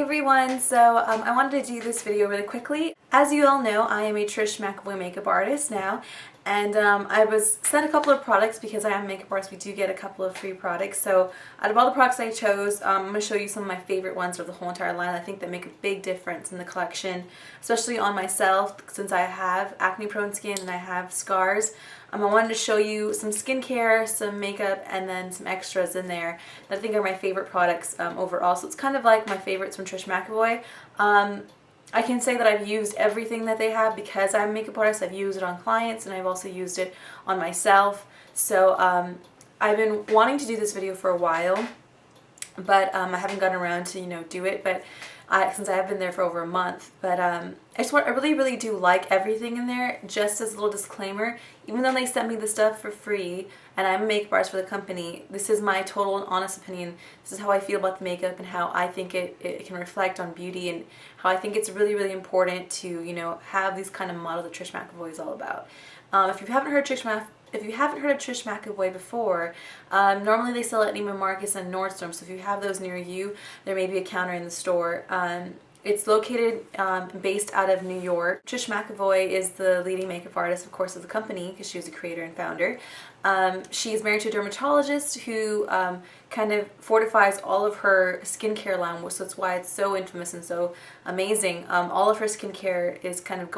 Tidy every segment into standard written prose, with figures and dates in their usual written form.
Hey everyone, so I wanted to do this video really quickly. As you all know, I am a Trish McEvoy makeup artist now, and I was sent a couple of products because I am a makeup artist. We do get a couple of free products. So out of all the products I chose, I'm going to show you some of my favorite ones of the whole entire line. I think that make a big difference in the collection, especially on myself since I have acne-prone skin and I have scars. I wanted to show you some skincare, some makeup, and then some extras in there that I think are my favorite products overall. So it's kind of like my favorites from Trish McEvoy. I can say that I've used everything that they have because I'm a makeup artist. I've used it on clients and I've also used it on myself. So I've been wanting to do this video for a while, but I haven't gotten around to do it. But since I have been there for over a month, but I really do like everything in there. Just as a little disclaimer, even though they sent me the stuff for free and I'm a makeup artist for the company, this is my total and honest opinion. This is how I feel about the makeup and how I think it can reflect on beauty, and how I think it's really important to have these kind of models that Trish McEvoy is all about. If you haven't heard of Trish McEvoy before, normally they sell at Neiman Marcus and Nordstrom, so if you have those near you, there may be a counter in the store. It's located based out of New York. Trish McEvoy is the leading makeup artist, of course, of the company because she was the creator and founder. She's married to a dermatologist who kind of fortifies all of her skincare line, so that's why it's so infamous and so amazing. All of her skincare is kind of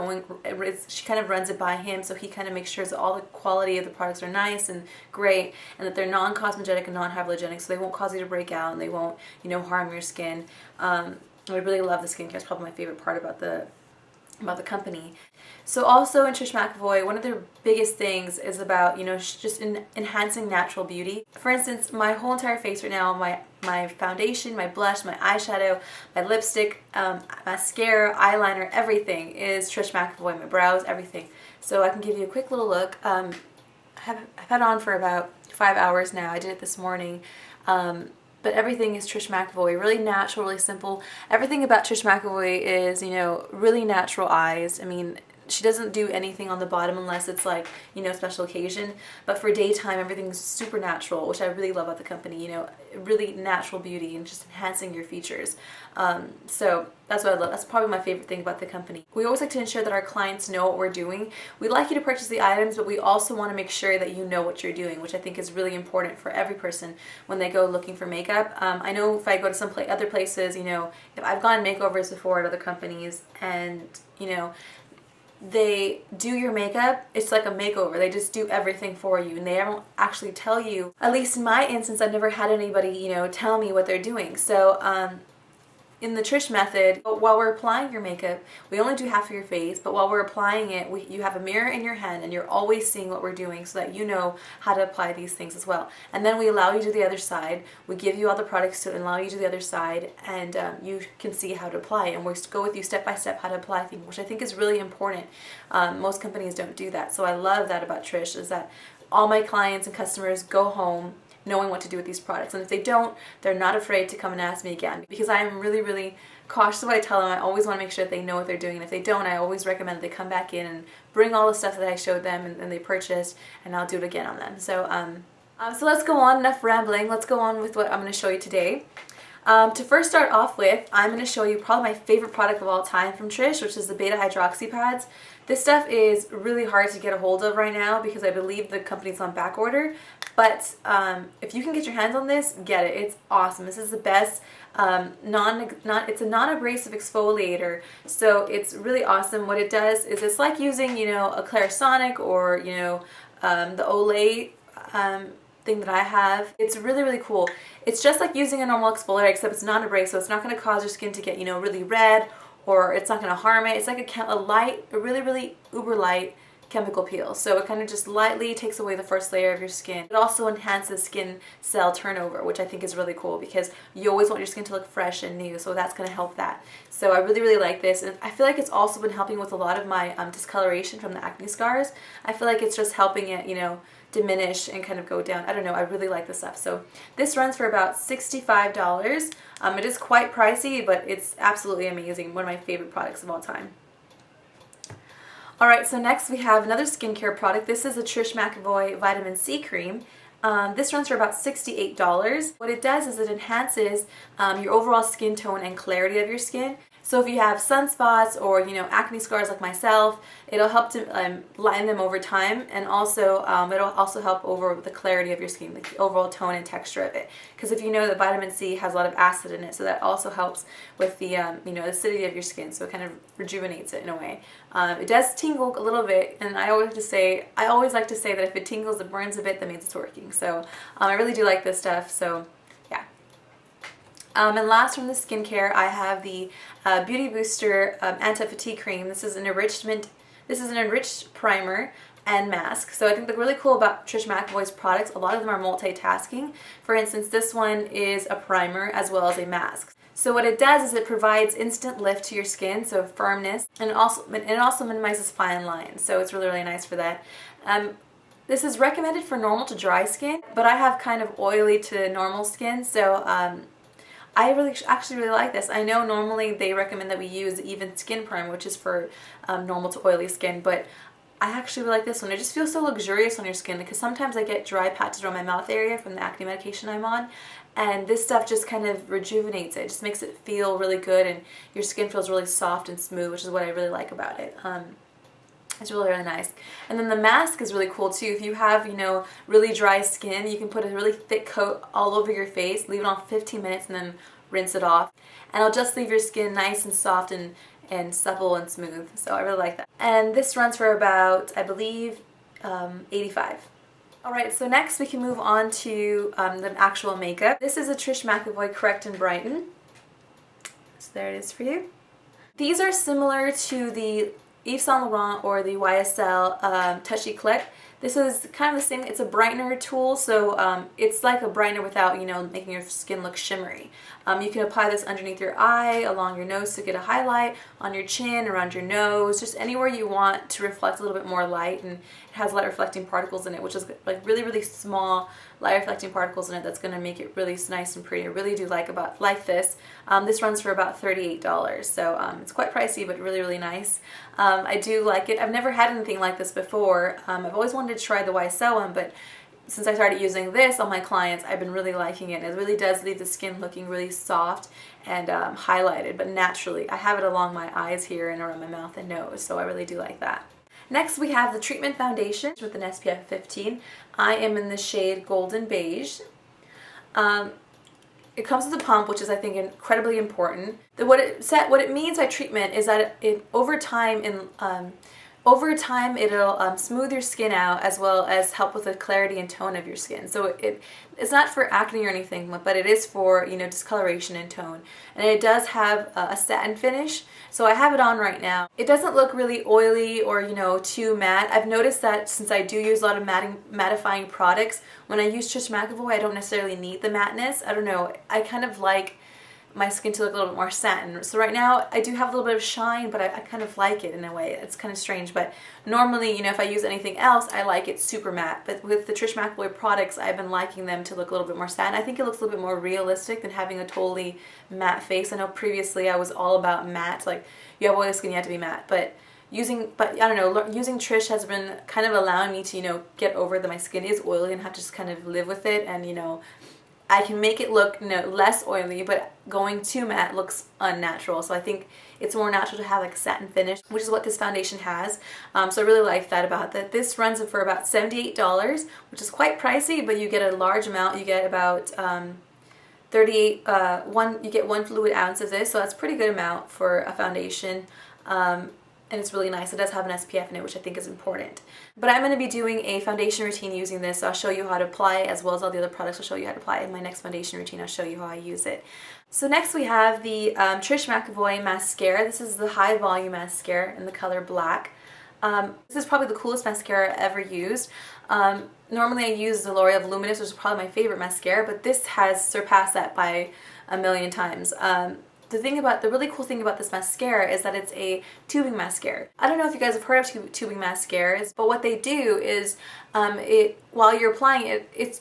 she kind of runs it by him, so he kind of makes sure that all the quality of the products are nice and great, and that they're non-cosmogenic and non-hypoallergenic, so they won't cause you to break out and they won't, harm your skin. I really love the skincare. It's probably my favorite part about the company. So also in Trish McEvoy, one of their biggest things is about, just enhancing natural beauty. For instance, my whole entire face right now, my foundation, my blush, my eyeshadow, my lipstick, mascara, eyeliner, everything is Trish McEvoy, my brows, everything. So I can give you a quick little look. I've had on for about 5 hours now. I did it this morning. But everything is Trish McEvoy, really natural, really simple. Everything about Trish McEvoy is, really natural eyes. I mean, she doesn't do anything on the bottom unless it's like, special occasion. But for daytime, everything's super natural, which I really love about the company, really natural beauty and just enhancing your features. So that's what I love. That's probably my favorite thing about the company. We always like to ensure that our clients know what we're doing. We'd like you to purchase the items, but we also want to make sure that you know what you're doing, which I think is really important for every person when they go looking for makeup. I know if I go to some other places, if I've gone makeovers before at other companies and, they do your makeup, it's like a makeover. They just do everything for you and they don't actually tell you. At least in my instance, I've never had anybody, tell me what they're doing. So in the Trish method, while we're applying your makeup, we only do half of your face, but while we're applying it, you have a mirror in your hand and you're always seeing what we're doing so that you know how to apply these things as well. And then we allow you to do the other side. We give you all the products to allow you to do the other side, and you can see how to apply it. And we go with you step by step how to apply things, which I think is really important. Most companies don't do that. So I love that about Trish, is that all my clients and customers go home knowing what to do with these products. And if they don't, they're not afraid to come and ask me again, because I am really cautious of what I tell them. I always want to make sure that they know what they're doing, and if they don't, I always recommend that they come back in and bring all the stuff that I showed them and they purchased, and I'll do it again on them. So so let's go on, enough rambling, let's go on with what I'm going to show you today. To first start off with, I'm going to show you probably my favorite product of all time from Trish, which is the Beta Hydroxy pads. This stuff is really hard to get a hold of right now because I believe the company's on back order. But if you can get your hands on this, get it. It's awesome. This is the best. It's a non-abrasive exfoliator, so it's really awesome. What it does is it's like using, a Clarisonic or, the Olay thing that I have. It's really cool. It's just like using a normal exfoliator, except it's non-abrasive, so it's not going to cause your skin to get, really red, or it's not going to harm it. It's like a really uber light chemical peel. So it kind of just lightly takes away the first layer of your skin. It also enhances skin cell turnover, which I think is really cool because you always want your skin to look fresh and new, so that's going to help that. So I really like this, and I feel like it's also been helping with a lot of my discoloration from the acne scars. I feel like it's just helping it, diminish and kind of go down. I don't know, I really like this stuff. So this runs for about $65. It is quite pricey, but it's absolutely amazing. One of my favorite products of all time. Alright, so next we have another skincare product. This is a Trish McEvoy Vitamin C Cream. This runs for about $68. What it does is it enhances your overall skin tone and clarity of your skin. So if you have sunspots or, you know, acne scars like myself, it'll help to lighten them over time, and also it'll also help over the clarity of your skin, the overall tone and texture of it. Because if you know that vitamin C has a lot of acid in it, so that also helps with the you know, acidity of your skin. So it kind of rejuvenates it in a way. It does tingle a little bit, and I always like to say that if it tingles, it burns a bit, that means it's working. So I really do like this stuff. So. And last from the skincare, I have the Beauty Booster Anti-Fatigue Cream. This is an enriched primer and mask. So I think the really cool about Trish McEvoy's products, a lot of them are multitasking. For instance, this one is a primer as well as a mask. So what it does is it provides instant lift to your skin, so firmness, and it also minimizes fine lines. So it's really, really nice for that. This is recommended for normal to dry skin, but I have kind of oily to normal skin, so I actually really like this. I know normally they recommend that we use Even Skin Primer, which is for normal to oily skin, but I actually really like this one. It just feels so luxurious on your skin, because sometimes I get dry patches around my mouth area from the acne medication I'm on, and this stuff just kind of rejuvenates it. It just makes it feel really good, and your skin feels really soft and smooth, which is what I really like about it. It's really, really nice. And then the mask is really cool too. If you have, you know, really dry skin, you can put a really thick coat all over your face, leave it on for 15 minutes, and then rinse it off. And it'll just leave your skin nice and soft and supple and smooth. So I really like that. And this runs for about, I believe, $85. Alright, so next we can move on to the actual makeup. This is a Trish McEvoy Correct and Brighten. So there it is for you. These are similar to the Yves Saint Laurent or the YSL Touch Eclat. This is kind of the same. It's a brightener tool, so it's like a brightener without, you know, making your skin look shimmery. You can apply this underneath your eye, along your nose to get a highlight, on your chin, around your nose, just anywhere you want to reflect a little bit more light. And it has light reflecting particles in it, which is like really, really small light reflecting particles in it that's going to make it really nice and pretty. I really do like this. This runs for about $38, so it's quite pricey, but really, really nice. I do like it. I've never had anything like this before. I've always wanted to try the YSL one, but since I started using this on my clients, I've been really liking it. It really does leave the skin looking really soft and highlighted, but naturally. I have it along my eyes here and around my mouth and nose, so I really do like that. Next we have the Treatment Foundation with an SPF 15. I am in the shade Golden Beige. It comes with a pump, which is, I think, incredibly important. What it means by treatment is that over time it'll smooth your skin out, as well as help with the clarity and tone of your skin. So it's not for acne or anything, but it is for, you know, discoloration and tone. And it does have a satin finish, so I have it on right now. It doesn't look really oily or, you know, too matte. I've noticed that since I do use a lot of mattifying products, when I use Trish McEvoy, I don't necessarily need the matteness. I don't know, I kind of like my skin to look a little bit more satin. So right now I do have a little bit of shine, but I kind of like it in a way. It's kind of strange, but normally, you know, if I use anything else, I like it super matte. But with the Trish McEvoy products, I've been liking them to look a little bit more satin. I think it looks a little bit more realistic than having a totally matte face. I know previously I was all about matte, like you have oily skin, you have to be matte. But I don't know, using Trish has been kind of allowing me to, you know, get over that my skin is oily and have to just kind of live with it, and, you know, I can make it look, you know, less oily, but going too matte looks unnatural. So I think it's more natural to have like a satin finish, which is what this foundation has. So I really like that about that. This runs for about $78, which is quite pricey, but you get a large amount. You get about you get 1 fluid ounce of this, so that's a pretty good amount for a foundation. And it's really nice. It does have an SPF in it, which I think is important. But I'm going to be doing a foundation routine using this, so I'll show you how to apply it, as well as all the other products. I'll show you how to apply it in my next foundation routine. I'll show you how I use it. So next we have the Trish McEvoy Mascara. This is the High Volume Mascara in the color Black. This is probably the coolest mascara I've ever used. Normally I use the L'Oreal Voluminous, which is probably my favorite mascara, but this has surpassed that by a million times. The really cool thing about this mascara is that it's a tubing mascara. I don't know if you guys have heard of tubing mascaras, but what they do is, while you're applying it, it's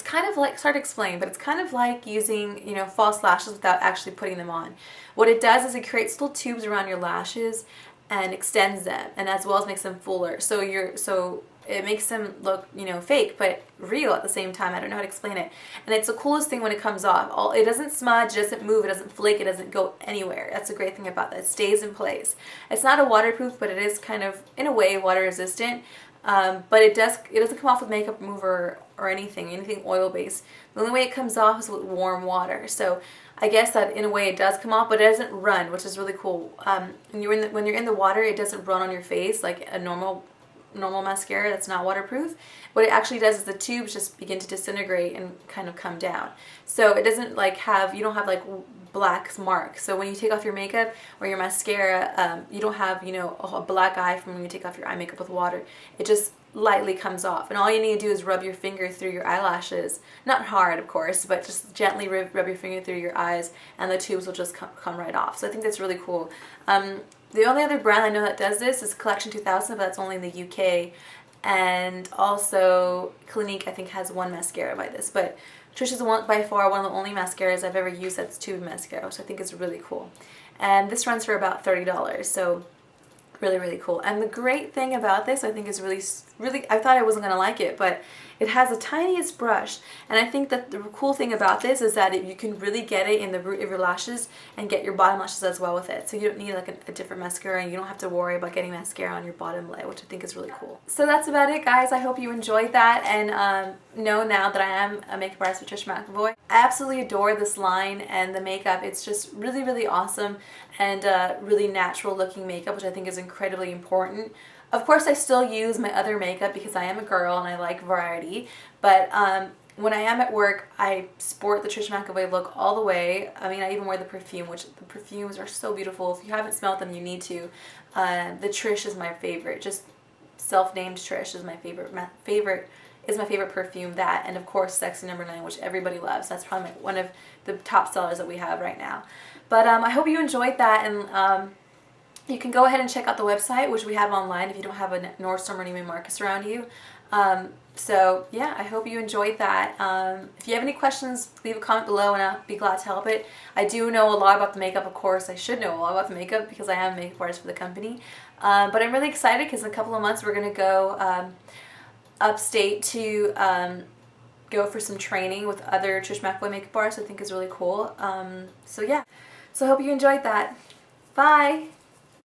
kind of like, it's hard to explain, but it's kind of like using, you know, false lashes without actually putting them on. What it does is it creates little tubes around your lashes, and extends them, and as well as makes them fuller. So it makes them look, you know, fake but real at the same time. I don't know how to explain it. And it's the coolest thing when it comes off. It doesn't smudge, it doesn't move, it doesn't flake, it doesn't go anywhere. That's the great thing about that. It stays in place. It's not a waterproof, but it is kind of, in a way, water resistant. But it doesn't come off with makeup remover or anything oil based. The only way it comes off is with warm water. So I guess that in a way it does come off, but it doesn't run, which is really cool. When you're in the water, it doesn't run on your face like a normal mascara that's not waterproof. What it actually does is the tubes just begin to disintegrate and kind of come down. So it doesn't like you don't have like black marks. So when you take off your makeup or your mascara, you don't have, you know, a black eye from when you take off your eye makeup with water. It just lightly comes off, and all you need to do is rub your finger through your eyelashes, not hard of course, but just gently rub your finger through your eyes, and the tubes will just come right off. So I think that's really cool. The only other brand I know that does this is Collection 2000, but that's only in the UK, and also Clinique I think has one mascara by this, but Trish is by far one of the only mascaras I've ever used that's tube mascara, which I think is really cool. And this runs for about $30, so really cool. And the great thing about this, I think, is really, I thought I wasn't going to like it, but it has the tiniest brush. And I think that the cool thing about this is that you can really get it in the root of your lashes and get your bottom lashes as well with it. So you don't need like a different mascara, and you don't have to worry about getting mascara on your bottom lid, which I think is really cool. So that's about it, guys. I hope you enjoyed that, and know now that I am a makeup artist with Trish McEvoy. I absolutely adore this line and the makeup. It's just really awesome and really natural looking makeup, which I think is incredibly important. Of course, I still use my other makeup because I am a girl and I like variety, but when I am at work, I sport the Trish McEvoy look all the way. I mean, I even wear the perfume, which the perfumes are so beautiful. If you haven't smelled them, you need to. The Trish is my favorite. Just self-named Trish is my favorite. My favorite perfume. That, and of course Sexy No. 9, which everybody loves. That's probably one of the top sellers that we have right now. But I hope you enjoyed that, and you can go ahead and check out the website, which we have online if you don't have a Nordstrom or Neiman Marcus around you. So yeah, I hope you enjoyed that. If you have any questions, leave a comment below and I'll be glad to help it. I do know a lot about the makeup, of course. I should know a lot about the makeup because I am a makeup artist for the company. But I'm really excited because in a couple of months we're going to go upstate to go for some training with other Trish McEvoy makeup artists. I think is really cool. So yeah, so I hope you enjoyed that. Bye!